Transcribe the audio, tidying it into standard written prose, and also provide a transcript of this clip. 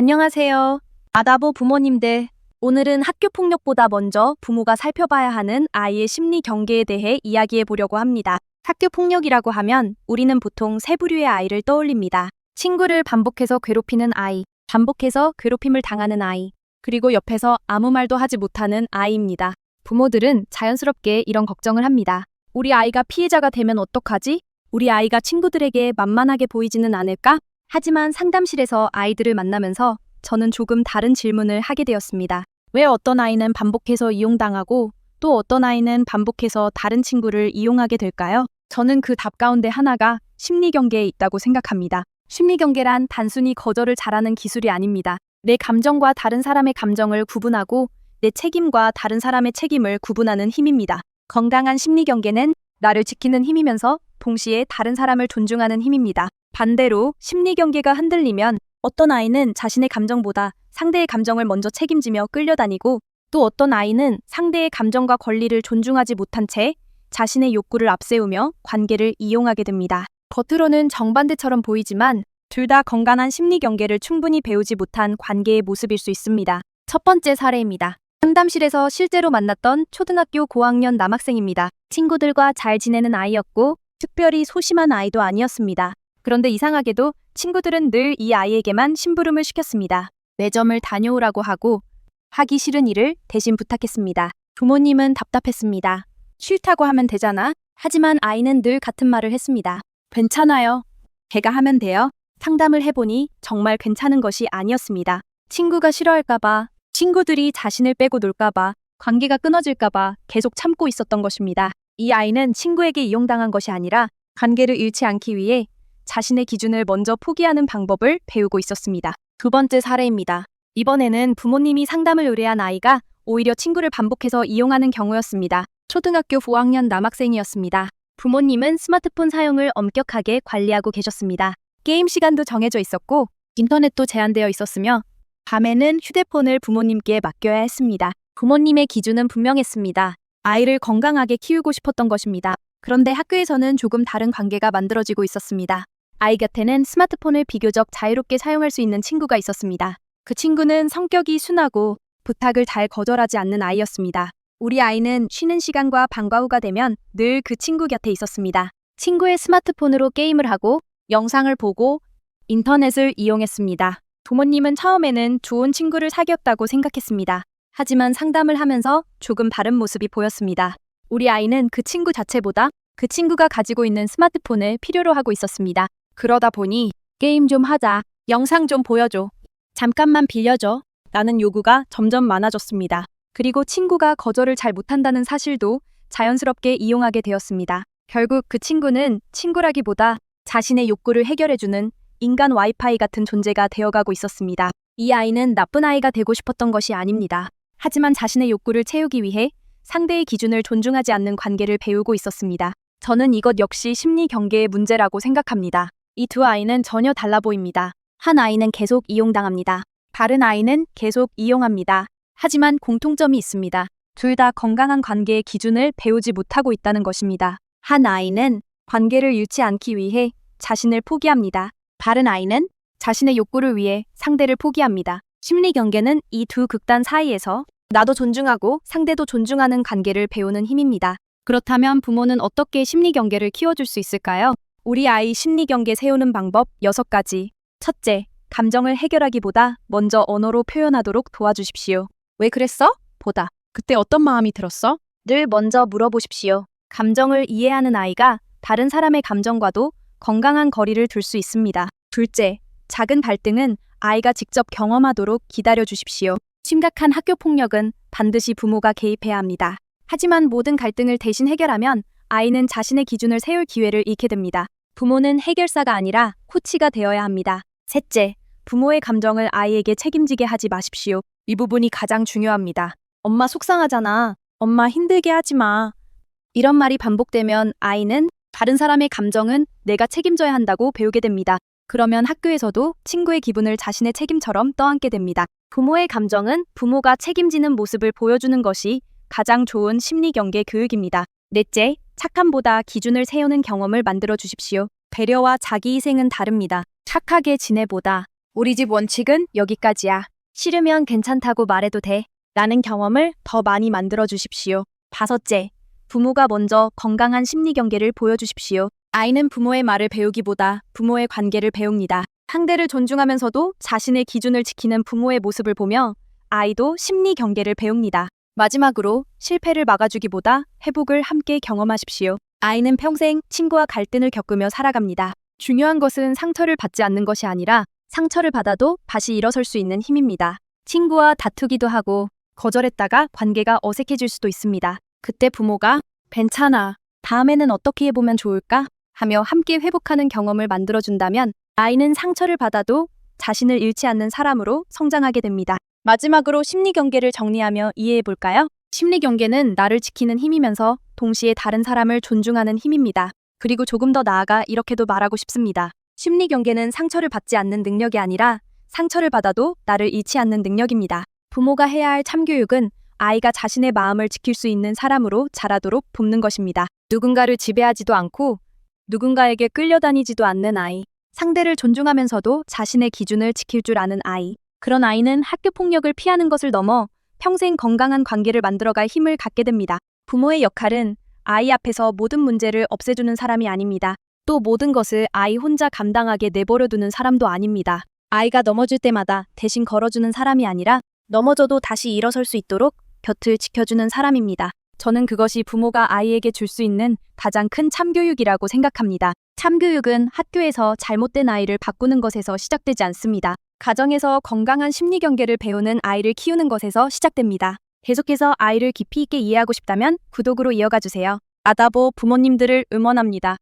안녕하세요. 아다보 부모님들. 오늘은 학교 폭력보다 먼저 부모가 살펴봐야 하는 아이의 심리 경계에 대해 이야기해 보려고 합니다. 학교 폭력이라고 하면 우리는 보통 세 부류의 아이를 떠올립니다. 친구를 반복해서 괴롭히는 아이, 반복해서 괴롭힘을 당하는 아이, 그리고 옆에서 아무 말도 하지 못하는 아이입니다. 부모들은 자연스럽게 이런 걱정을 합니다. 우리 아이가 피해자가 되면 어떡하지? 우리 아이가 친구들에게 만만하게 보이지는 않을까? 하지만 상담실에서 아이들을 만나면서 저는 조금 다른 질문을 하게 되었습니다. 왜 어떤 아이는 반복해서 이용당하고 또 어떤 아이는 반복해서 다른 친구를 이용하게 될까요? 저는 그 답 가운데 하나가 심리 경계에 있다고 생각합니다. 심리 경계란 단순히 거절을 잘하는 기술이 아닙니다. 내 감정과 다른 사람의 감정을 구분하고 내 책임과 다른 사람의 책임을 구분하는 힘입니다. 건강한 심리 경계는 나를 지키는 힘이면서 동시에 다른 사람을 존중하는 힘입니다. 반대로 심리 경계가 흔들리면 어떤 아이는 자신의 감정보다 상대의 감정을 먼저 책임지며 끌려다니고 또 어떤 아이는 상대의 감정과 권리를 존중하지 못한 채 자신의 욕구를 앞세우며 관계를 이용하게 됩니다. 겉으로는 정반대처럼 보이지만 둘 다 건강한 심리 경계를 충분히 배우지 못한 관계의 모습일 수 있습니다. 첫 번째 사례입니다. 상담실에서 실제로 만났던 초등학교 고학년 남학생입니다. 친구들과 잘 지내는 아이였고 특별히 소심한 아이도 아니었습니다. 그런데 이상하게도 친구들은 늘 이 아이에게만 심부름을 시켰습니다. 매점을 다녀오라고 하고 하기 싫은 일을 대신 부탁했습니다. 부모님은 답답했습니다. 싫다고 하면 되잖아. 하지만 아이는 늘 같은 말을 했습니다. 괜찮아요. 제가 하면 돼요. 상담을 해보니 정말 괜찮은 것이 아니었습니다. 친구가 싫어할까봐, 친구들이 자신을 빼고 놀까봐, 관계가 끊어질까봐 계속 참고 있었던 것입니다. 이 아이는 친구에게 이용당한 것이 아니라 관계를 잃지 않기 위해 자신의 기준을 먼저 포기하는 방법을 배우고 있었습니다. 두 번째 사례입니다. 이번에는 부모님이 상담을 의뢰한 아이가 오히려 친구를 반복해서 이용하는 경우였습니다. 초등학교 5학년 남학생이었습니다. 부모님은 스마트폰 사용을 엄격하게 관리하고 계셨습니다. 게임 시간도 정해져 있었고 인터넷도 제한되어 있었으며 밤에는 휴대폰을 부모님께 맡겨야 했습니다. 부모님의 기준은 분명했습니다. 아이를 건강하게 키우고 싶었던 것입니다. 그런데 학교에서는 조금 다른 관계가 만들어지고 있었습니다. 아이 곁에는 스마트폰을 비교적 자유롭게 사용할 수 있는 친구가 있었습니다. 그 친구는 성격이 순하고 부탁을 잘 거절하지 않는 아이였습니다. 우리 아이는 쉬는 시간과 방과 후가 되면 늘 그 친구 곁에 있었습니다. 친구의 스마트폰으로 게임을 하고 영상을 보고 인터넷을 이용했습니다. 부모님은 처음에는 좋은 친구를 사귀었다고 생각했습니다. 하지만 상담을 하면서 조금 다른 모습이 보였습니다. 우리 아이는 그 친구 자체보다 그 친구가 가지고 있는 스마트폰을 필요로 하고 있었습니다. 그러다 보니 게임 좀 하자, 영상 좀 보여줘, 잠깐만 빌려줘 라는 요구가 점점 많아졌습니다. 그리고 친구가 거절을 잘 못한다는 사실도 자연스럽게 이용하게 되었습니다. 결국 그 친구는 친구라기보다 자신의 욕구를 해결해주는 인간 와이파이 같은 존재가 되어가고 있었습니다. 이 아이는 나쁜 아이가 되고 싶었던 것이 아닙니다. 하지만 자신의 욕구를 채우기 위해 상대의 기준을 존중하지 않는 관계를 배우고 있었습니다. 저는 이것 역시 심리 경계의 문제라고 생각합니다. 이 두 아이는 전혀 달라 보입니다. 한 아이는 계속 이용당합니다. 다른 아이는 계속 이용합니다. 하지만 공통점이 있습니다. 둘 다 건강한 관계의 기준을 배우지 못하고 있다는 것입니다. 한 아이는 관계를 잃지 않기 위해 자신을 포기합니다. 다른 아이는 자신의 욕구를 위해 상대를 포기합니다. 심리 경계는 이 두 극단 사이에서 나도 존중하고 상대도 존중하는 관계를 배우는 힘입니다. 그렇다면 부모는 어떻게 심리 경계를 키워줄 수 있을까요? 우리 아이 심리 경계 세우는 방법 6가지. 첫째, 감정을 해결하기보다 먼저 언어로 표현하도록 도와주십시오. 왜 그랬어? 보다. 그때 어떤 마음이 들었어? 늘 먼저 물어보십시오. 감정을 이해하는 아이가 다른 사람의 감정과도 건강한 거리를 둘 수 있습니다. 둘째, 작은 갈등은 아이가 직접 경험하도록 기다려 주십시오. 심각한 학교 폭력은 반드시 부모가 개입해야 합니다. 하지만 모든 갈등을 대신 해결하면 아이는 자신의 기준을 세울 기회를 잃게 됩니다. 부모는 해결사가 아니라 코치가 되어야 합니다. 셋째, 부모의 감정을 아이에게 책임지게 하지 마십시오. 이 부분이 가장 중요합니다. 엄마 속상하잖아. 엄마 힘들게 하지 마. 이런 말이 반복되면 아이는 다른 사람의 감정은 내가 책임져야 한다고 배우게 됩니다. 그러면 학교에서도 친구의 기분을 자신의 책임처럼 떠안게 됩니다. 부모의 감정은 부모가 책임지는 모습을 보여주는 것이 가장 좋은 심리 경계 교육입니다. 넷째, 착함보다 기준을 세우는 경험을 만들어 주십시오. 배려와 자기 희생은 다릅니다. 착하게 지내보다 우리 집 원칙은 여기까지야. 싫으면 괜찮다고 말해도 돼. 라는 경험을 더 많이 만들어 주십시오. 5째, 부모가 먼저 건강한 심리 경계를 보여주십시오. 아이는 부모의 말을 배우기보다 부모의 관계를 배웁니다. 상대를 존중하면서도 자신의 기준을 지키는 부모의 모습을 보며 아이도 심리 경계를 배웁니다. 마지막으로 실패를 막아주기보다 회복을 함께 경험하십시오. 아이는 평생 친구와 갈등을 겪으며 살아갑니다. 중요한 것은 상처를 받지 않는 것이 아니라 상처를 받아도 다시 일어설 수 있는 힘입니다. 친구와 다투기도 하고 거절했다가 관계가 어색해질 수도 있습니다. 그때 부모가 괜찮아, 다음에는 어떻게 해보면 좋을까? 하며 함께 회복하는 경험을 만들어준다면 아이는 상처를 받아도 자신을 잃지 않는 사람으로 성장하게 됩니다. 마지막으로 심리 경계를 정리하며 이해해 볼까요? 심리 경계는 나를 지키는 힘이면서 동시에 다른 사람을 존중하는 힘입니다. 그리고 조금 더 나아가 이렇게도 말하고 싶습니다. 심리 경계는 상처를 받지 않는 능력이 아니라 상처를 받아도 나를 잃지 않는 능력입니다. 부모가 해야 할 참교육은 아이가 자신의 마음을 지킬 수 있는 사람으로 자라도록 돕는 것입니다. 누군가를 지배하지도 않고 누군가에게 끌려다니지도 않는 아이. 상대를 존중하면서도 자신의 기준을 지킬 줄 아는 아이. 그런 아이는 학교 폭력을 피하는 것을 넘어 평생 건강한 관계를 만들어갈 힘을 갖게 됩니다. 부모의 역할은 아이 앞에서 모든 문제를 없애주는 사람이 아닙니다. 또 모든 것을 아이 혼자 감당하게 내버려두는 사람도 아닙니다. 아이가 넘어질 때마다 대신 걸어주는 사람이 아니라 넘어져도 다시 일어설 수 있도록 곁을 지켜주는 사람입니다. 저는 그것이 부모가 아이에게 줄 수 있는 가장 큰 참교육이라고 생각합니다. 참교육은 학교에서 잘못된 아이를 바꾸는 것에서 시작되지 않습니다. 가정에서 건강한 심리 경계를 배우는 아이를 키우는 것에서 시작됩니다. 계속해서 아이를 깊이 있게 이해하고 싶다면 구독으로 이어가 주세요. 아다보 부모님들을 응원합니다.